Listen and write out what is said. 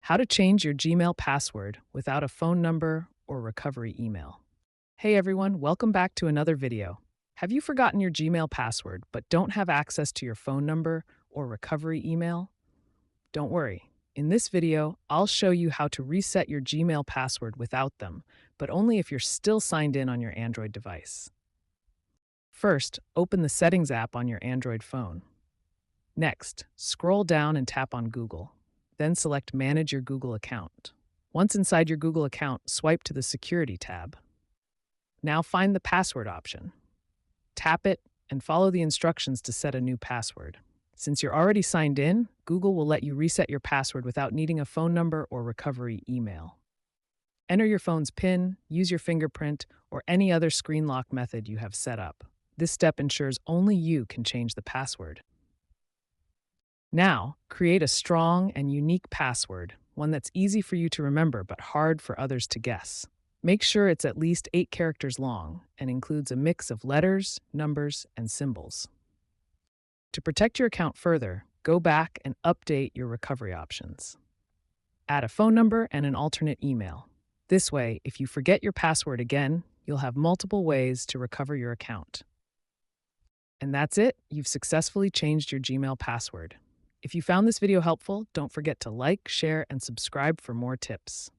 How to change your Gmail password without a phone number or recovery email. Hey everyone, welcome back to another video. Have you forgotten your Gmail password but don't have access to your phone number or recovery email? Don't worry. In this video, I'll show you how to reset your Gmail password without them, but only if you're still signed in on your Android device. First, open the Settings app on your Android phone. Next, scroll down and tap on Google. Then select Manage your Google account. Once inside your Google account, swipe to the Security tab. Now find the Password option. Tap it and follow the instructions to set a new password. Since you're already signed in, Google will let you reset your password without needing a phone number or recovery email. Enter your phone's PIN, use your fingerprint, or any other screen lock method you have set up. This step ensures only you can change the password. Now, create a strong and unique password, one that's easy for you to remember but hard for others to guess. Make sure it's at least 8 characters long and includes a mix of letters, numbers, and symbols. To protect your account further, go back and update your recovery options. Add a phone number and an alternate email. This way, if you forget your password again, you'll have multiple ways to recover your account. And that's it, you've successfully changed your Gmail password. If you found this video helpful, don't forget to like, share, and subscribe for more tips.